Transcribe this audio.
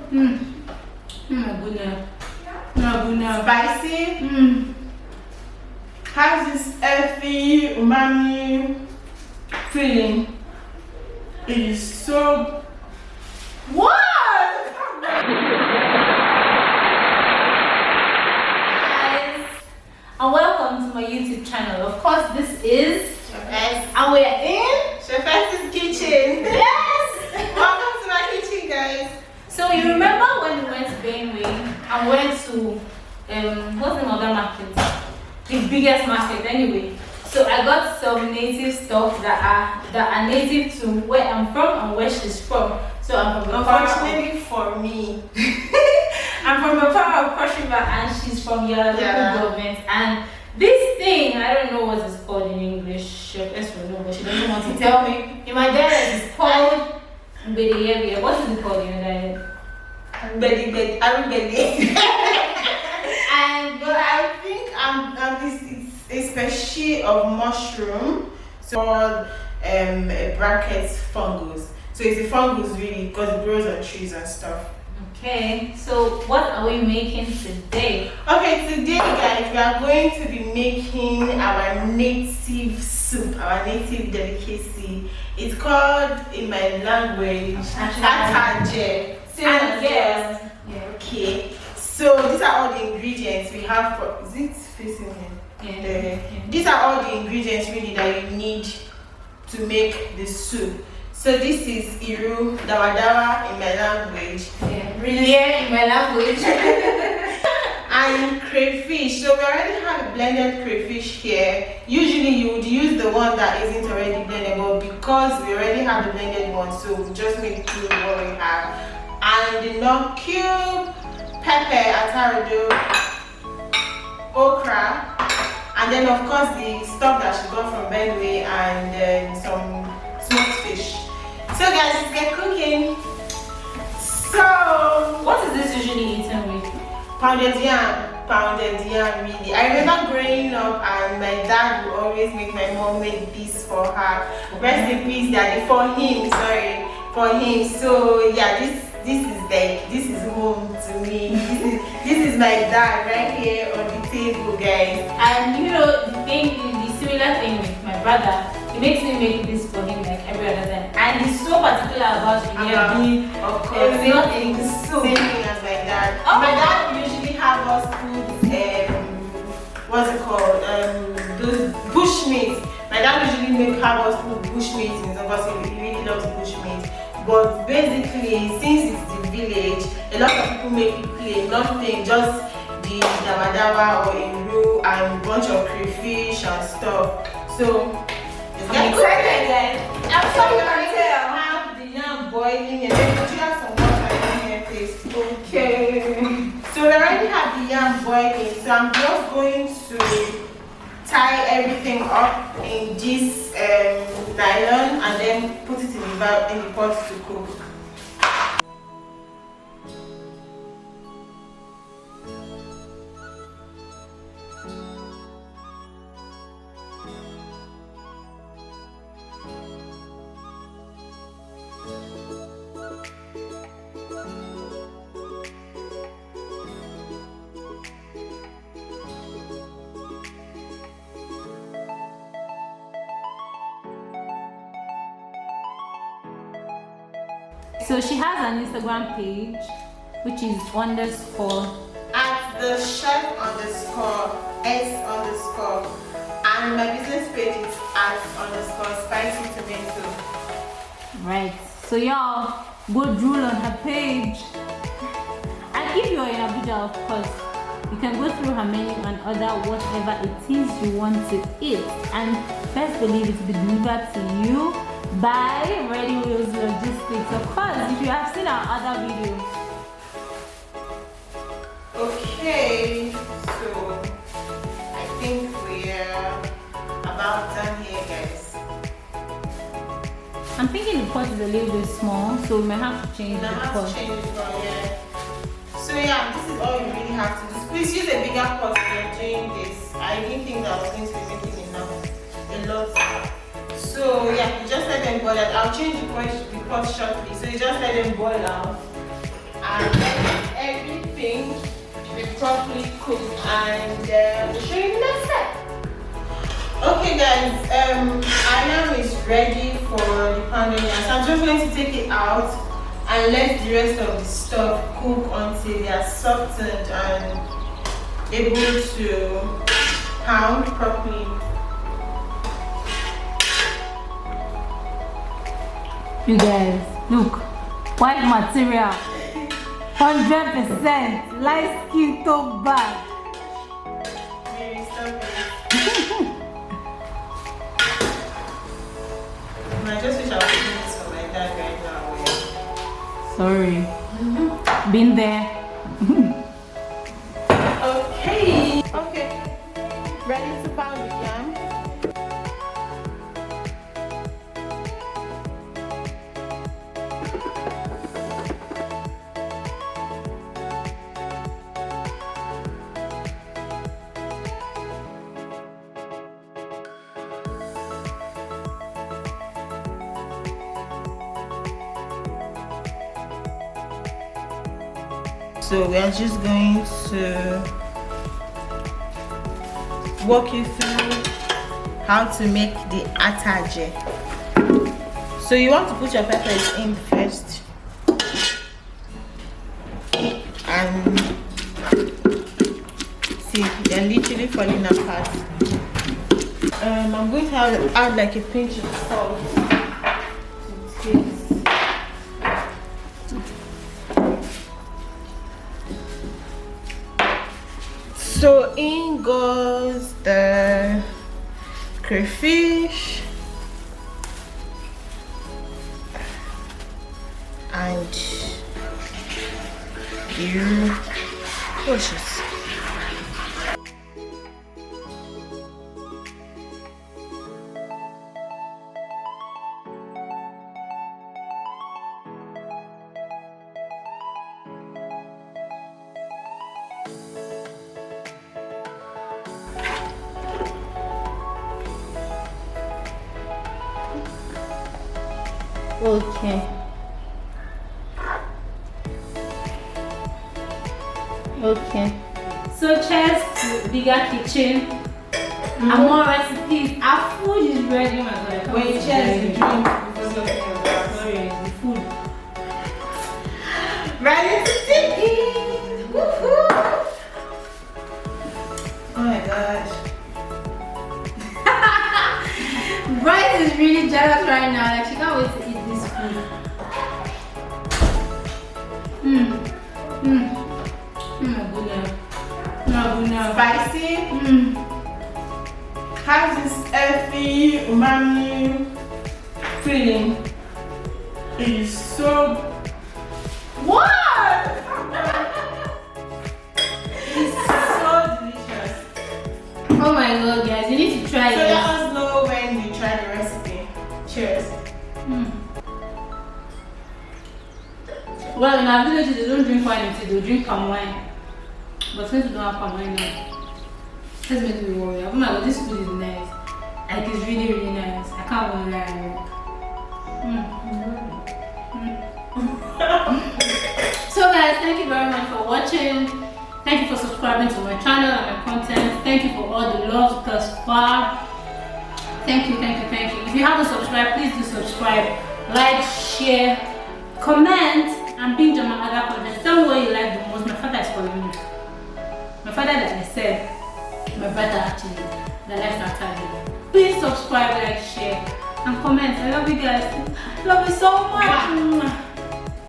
My goodness. My goodness. Spicy. Has this earthy umami feeling. It is so. What? And welcome to my YouTube channel. Of course, this is Chef S. and we're in Chef S's kitchen. Yes! Welcome to my kitchen, guys. So you remember when we went to Benway and went to what's the name of that market? The biggest market anyway. So I got some native stuff that are native to where I'm from and where she's from. So I'm from the Unfortunately for me. I'm from a part of Cross River and she's from your local government. And this thing, I don't know what it's called in English. Chef S will know, but she doesn't want to tell me. In my dialect, it's called Mbedeyevia. What is it called in your dialect? Mbedi. And but I think it's a species of mushroom. So a bracket fungus. So it's a fungus really because it grows on trees and stuff. okay, so what are we making today? Okay, today guys we are going to be making our native soup, our native delicacy. It's called in my language ataje. Yeah. Okay, so these are all the ingredients we have for. Is it facing here? Yeah. These are all the ingredients really that you need to make the soup. So this is iru dawa in my language. Yeah. Really in my language. And crayfish. So we already have a blended crayfish here. Usually you would use the one that isn't already blended, but because we already have the blended one, so we just make do with what we have. And the nut cube, pepper, ataje, okra, and then of course the stuff that she got from Benway and some smoked fish. So guys, let's get cooking. So What is this usually eaten with? pounded yam really. I remember growing up and my dad would always make my mom make this for her. Rest in peace daddy, for him. So yeah, this is home to me. This is my dad right here on the table, guys. And you know the similar thing with my brother. He makes me make this for him like every other time, and he's so particular about being Of course, same thing as my dad. Oh. My dad usually have us put what's it called? Those bush meat. My dad usually have us put bush meat in because he really loves bush meat. But basically, since it's the village, a lot of people make it plain, nothing, just the dawa or iru and a bunch of crayfish and stuff. So I'm excited, guys. I'm so excited. Have the yam boiling and then put you have some water in here, please. Okay. So we already have the yam boiling, so I'm just going to tie everything up in this nylon and then put it in the pot to cook. So she has an Instagram page, which is _ At the chef _s_, and my business page is at _ spicy tomato. right. So y'all go drool on her page. And if you're in Abuja, of course, you can go through her menu and order whatever it is you want to eat, and best believe it will be delivered to you by Ready Wheels Logistics. Of course, if you have seen our other videos. Okay, so I think we're about done here, guys. I'm thinking the pot is a little bit small, so we might have to change the pot. So yeah, this is all you really have to do. Please use a bigger pot when you're doing this. I didn't think that I was going to be making a lot. So yeah, you just let them boil out. I'll change the pot shortly. So you just let them boil out. And properly cooked, and we'll show you the next step. Okay guys, our yam is ready for the pounded yam. So I'm just going to take it out and let the rest of the stuff cook until they are softened and able to pound properly. You guys, look, white material, 100%, light skin, top back. Maybe stop it. I just wish I was doing this for my dad right now. Sorry, been there. Okay, ready to pound the yam? So we are just going to walk you through how to make the ataje. So you want to put your peppers in first, and see they're literally falling apart. I'm going to add like a pinch of salt to this. So in goes the crayfish and the bushes. Okay. So cheers to bigger kitchen. And more recipes. Our food is ready, my God. Wait, cheers to drink before something else. Sorry, the food. Ready to take it! Woohoo! Oh my gosh. Bryce is really jealous right now. Like she can't wait to eat this food. My goodness. Spicy. Has this earthy umami feeling. It is so. What? It's so delicious. Oh my God, guys, you need to try So it. let us know when you try the recipe. Cheers. Well, in our villages, they don't drink wine until they drink palm wine. But since we don't have palm wine now, let's make me worry. Oh my God, this food is nice. Like, it's really, really nice. I can't even lie. So guys, thank you very much for watching. Thank you for subscribing to my channel and my content. Thank you for all the love thus far. Thank you. If you haven't subscribed, please do subscribe, like, share, comment, and binge on my other content. Tell me what you like the most. My father is calling me. My father, like I said, my brother actually, that likes ataje. Please subscribe, like, share, and comment. I love you guys. Love you so much.